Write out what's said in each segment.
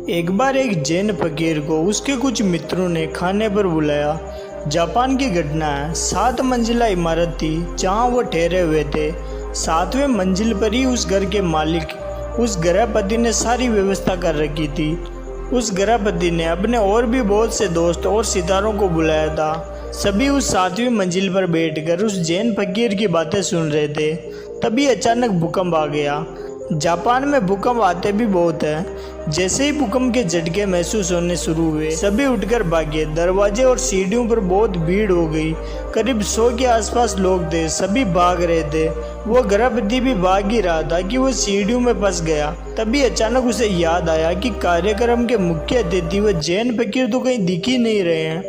एक बार एक जैन फकीर को उसके कुछ मित्रों ने खाने पर बुलाया। जापान की घटना है। 7 मंजिला इमारत थी जहां वो ठहरे हुए थे। 7वें मंजिल पर ही उस घर के मालिक उस गृहपति ने सारी व्यवस्था कर रखी थी। उस गृहपति ने अपने और भी बहुत से दोस्त और सितारों को बुलाया था। सभी उस 7वीं मंजिल पर बैठकर उस जैन फकीर की बातें सुन रहे थे। तभी अचानक भूकंप आ गया। जापान में भूकंप आते भी बहुत हैं। जैसे ही भूकंप के झटके महसूस होने शुरू हुए, सभी उठकर भागे। दरवाजे और सीढ़ियों पर बहुत भीड़ हो गई। करीब 100 के आसपास लोग थे। सभी भाग रहे थे। वो गृहपति भी भाग ही रहा था कि वो सीढ़ियों में फंस गया। तभी अचानक उसे याद आया कि कार्यक्रम के मुख्य अतिथि व जैन फकीर तो कहीं दिख ही नहीं रहे हैं।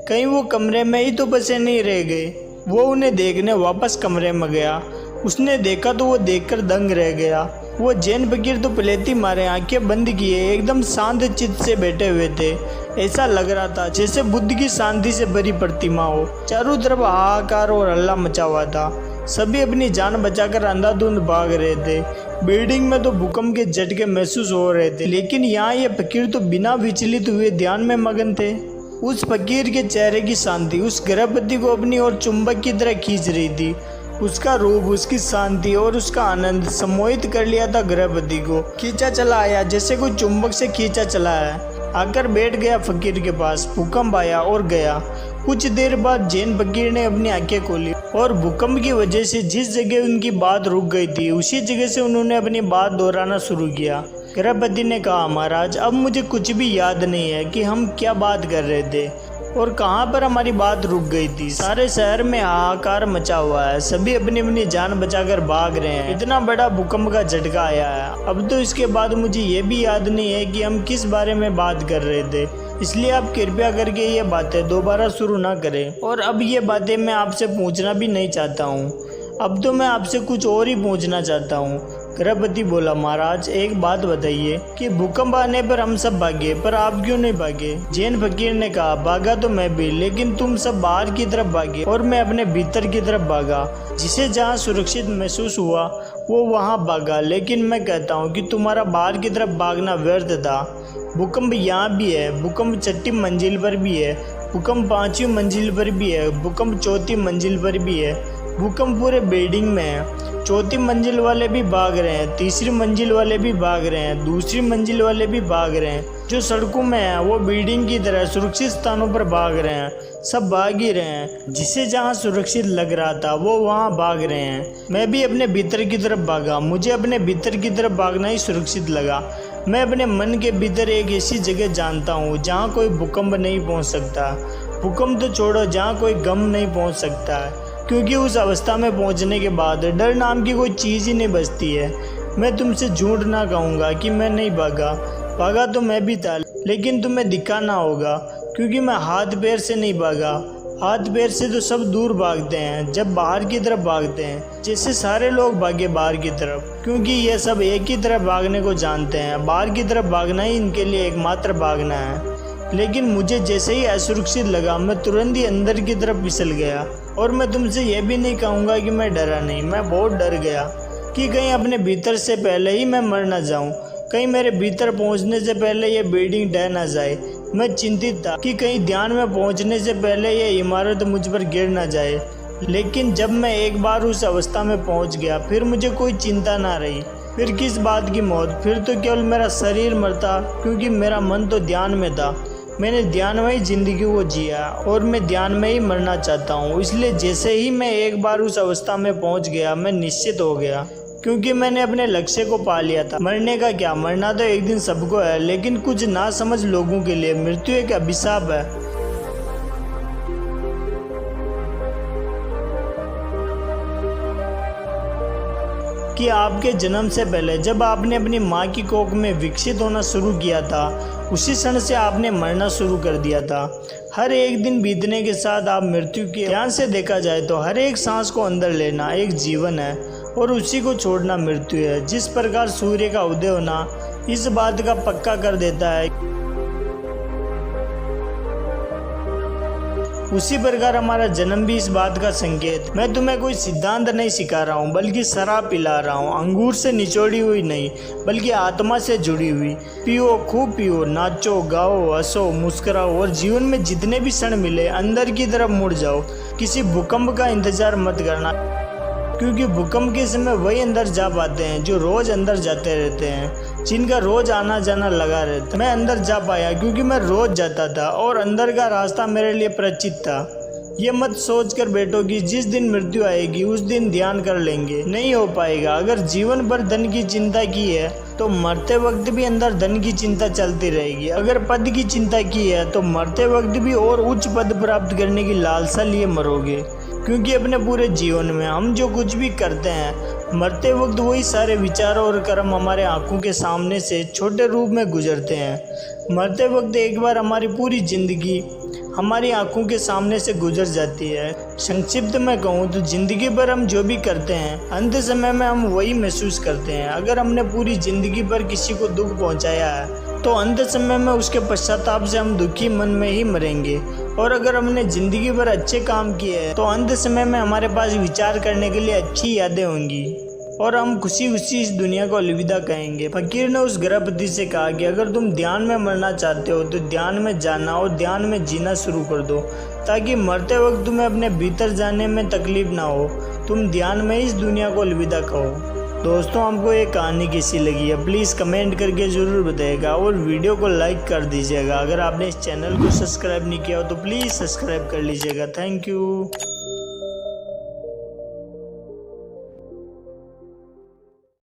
कहीं वो कमरे में ही तो बसे नहीं रह गए। वो उन्हें देखने वापस कमरे में गया। उसने देखा तो वो देखकर दंग रह गया। वो जैन फकीर तो पलेती मारे आंखें बंद किए एकदम शांत चित्त से बैठे हुए थे। ऐसा लग रहा था जैसे बुद्ध की शांति से भरी प्रतिमा हो। चारों तरफ हाहाकार और हल्ला मचा हुआ था। सभी अपनी जान बचाकर अंधाधुंध भाग रहे थे। बिल्डिंग में तो भूकंप के झटके महसूस हो रहे थे, लेकिन यहाँ ये फकीर तो बिना विचलित हुए ध्यान में मगन थे। उस फकीर के चेहरे की शांति उस गृहपति को अपनी ओर चुंबक की तरह खींच रही थी। उसका रूप, उसकी शांति और उसका आनंद सम्मोहित कर लिया था। गृहपति को खींचा चला आया जैसे कोई चुंबक से खींचा चला है। आकर बैठ गया फकीर के पास। भूकंप आया और गया। कुछ देर बाद जैन फकीर ने अपनी आंखें खोली और भूकंप की वजह से जिस जगह उनकी बात रुक गई थी उसी जगह से उन्होंने अपनी बात दोहराना शुरू किया। गृहपति ने कहा, महाराज, अब मुझे कुछ भी याद नहीं है कि हम क्या बात कर रहे थे और कहाँ पर हमारी बात रुक गई थी। सारे शहर में हाहाकार मचा हुआ है। सभी अपनी अपनी जान बचाकर भाग रहे हैं। इतना बड़ा भूकंप का झटका आया है। अब तो इसके बाद मुझे ये भी याद नहीं है कि हम किस बारे में बात कर रहे थे। इसलिए आप कृपया करके ये बातें दोबारा शुरू ना करें। और अब ये बातें मैं आपसे पूछना भी नहीं चाहता हूँ। अब तो मैं आपसे कुछ और ही पूछना चाहता हूँ। गृहपति बोला, महाराज, एक बात बताइए कि भूकंप आने पर हम सब भागे, पर आप क्यों नहीं भागे? जैन फकीर ने कहा, भागा तो मैं भी, लेकिन तुम सब बाहर की तरफ भागे और मैं अपने भीतर की तरफ भागा। जिसे जहाँ सुरक्षित महसूस हुआ वो वहाँ भागा। लेकिन मैं कहता हूँ कि तुम्हारा बाहर की तरफ भागना व्यर्थ था। भूकंप यहाँ भी है। भूकंप 6ठी मंजिल पर भी है। भूकंप 5वीं मंजिल पर भी है। भूकंप 4थी मंजिल पर भी है। भूकंप पूरे बिल्डिंग में है। 4थी मंजिल वाले भी भाग रहे हैं। 3री मंजिल वाले भी भाग रहे हैं। 2री मंजिल वाले भी भाग रहे हैं। जो सड़कों में हैं वो बिल्डिंग की तरह सुरक्षित स्थानों पर भाग रहे हैं। सब भाग ही रहे हैं। जिसे जहाँ सुरक्षित लग रहा था वो वहाँ भाग रहे हैं। मैं भी अपने भीतर की तरफ भागा। मुझे अपने भीतर की तरफ भागना ही सुरक्षित लगा। मैं अपने मन के भीतर एक ऐसी जगह जानता हूँ जहाँ कोई भूकंप नहीं पहुँच सकता। भूकंप तो छोड़ो, जहाँ कोई गम नहीं पहुँच सकता है, क्योंकि उस अवस्था में पहुंचने के बाद डर नाम की कोई चीज़ ही नहीं बचती है। मैं तुमसे झूठ ना कहूँगा कि मैं नहीं भागा तो मैं भी था, लेकिन तुम्हें दिखाना होगा, क्योंकि मैं हाथ पैर से नहीं भागा। हाथ पैर से तो सब दूर भागते हैं जब बाहर की तरफ भागते हैं, जैसे सारे लोग भागे बाहर की तरफ, क्योंकि ये सब एक ही तरफ भागने को जानते हैं। बाहर की तरफ भागना ही इनके लिए एकमात्र भागना है। लेकिन मुझे जैसे ही असुरक्षित लगा मैं तुरंत ही अंदर की तरफ फिसल गया। और मैं तुमसे यह भी नहीं कहूँगा कि मैं डरा नहीं। मैं बहुत डर गया कि कहीं अपने भीतर से पहले ही मैं मर ना जाऊँ। कहीं मेरे भीतर पहुँचने से पहले ये बिल्डिंग ढह ना जाए। मैं चिंतित था कि कहीं ध्यान में पहुँचने से पहले ये इमारत मुझ पर गिर ना जाए। लेकिन जब मैं एक बार उस अवस्था में पहुँच गया, फिर मुझे कोई चिंता ना रही। फिर किस बात की मौत? फिर तो केवल मेरा शरीर मरता, क्योंकि मेरा मन तो ध्यान में था। मैंने ध्यान में ही ज़िंदगी को जिया और मैं ध्यान में ही मरना चाहता हूँ। इसलिए जैसे ही मैं एक बार उस अवस्था में पहुँच गया, मैं निश्चित हो गया, क्योंकि मैंने अपने लक्ष्य को पा लिया था। मरने का क्या, मरना तो एक दिन सबको है, लेकिन कुछ ना समझ लोगों के लिए मृत्यु एक अभिशाप है। कि आपके जन्म से पहले जब आपने अपनी माँ की कोख में विकसित होना शुरू किया था, उसी क्षण से आपने मरना शुरू कर दिया था। हर एक दिन बीतने के साथ आप मृत्यु के ध्यान से देखा जाए तो हर एक सांस को अंदर लेना एक जीवन है और उसी को छोड़ना मृत्यु है। जिस प्रकार सूर्य का उदय होना इस बात का पक्का कर देता है, उसी प्रकार हमारा जन्म भी इस बात का संकेत। मैं तुम्हें कोई सिद्धांत नहीं सिखा रहा हूँ, बल्कि शराब पिला रहा हूँ, अंगूर से निचोड़ी हुई नहीं बल्कि आत्मा से जुड़ी हुई। पियो, खूब पियो, नाचो, गाओ, हंसो, मुस्कुराओ और जीवन में जितने भी क्षण मिले अंदर की तरफ मुड़ जाओ। किसी भूकंप का इंतजार मत करना, क्योंकि भूकंप के समय वही अंदर जा पाते हैं जो रोज अंदर जाते रहते हैं, जिनका रोज आना जाना लगा रहता। मैं अंदर जा पाया क्योंकि मैं रोज जाता था और अंदर का रास्ता मेरे लिए परिचित था। ये मत सोच कर बैठो कि जिस दिन मृत्यु आएगी उस दिन ध्यान कर लेंगे, नहीं हो पाएगा। अगर जीवन भर धन की चिंता की है तो मरते वक्त भी अंदर धन की चिंता चलती रहेगी। अगर पद की चिंता की है तो मरते वक्त भी और उच्च पद प्राप्त करने की लालसा लिए मरोगे, क्योंकि अपने पूरे जीवन में हम जो कुछ भी करते हैं मरते वक्त वही सारे विचार और कर्म हमारे आंखों के सामने से छोटे रूप में गुजरते हैं। मरते वक्त एक बार हमारी पूरी जिंदगी हमारी आंखों के सामने से गुजर जाती है। संक्षिप्त में कहूँ तो जिंदगी भर हम जो भी करते हैं अंत समय में हम वही महसूस करते हैं। अगर हमने पूरी जिंदगी भर किसी को दुख पहुंचाया है तो अंत समय में उसके पश्चाताप से हम दुखी मन में ही मरेंगे। और अगर हमने जिंदगी भर अच्छे काम किए हैं तो अंत समय में हमारे पास विचार करने के लिए अच्छी यादें होंगी और हम खुशी खुशी इस दुनिया को अलविदा कहेंगे। फकीर ने उस गृहपति से कहा कि अगर तुम ध्यान में मरना चाहते हो तो ध्यान में जाना और ध्यान में जीना शुरू कर दो, ताकि मरते वक्त तुम्हें अपने भीतर जाने में तकलीफ ना हो। तुम ध्यान में इस दुनिया को अलविदा कहो। दोस्तों, हमको ये कहानी कैसी लगी है प्लीज़ कमेंट करके ज़रूर बताइएगा और वीडियो को लाइक कर दीजिएगा। अगर आपने इस चैनल को सब्सक्राइब नहीं किया हो तो प्लीज़ सब्सक्राइब कर लीजिएगा। Thank you.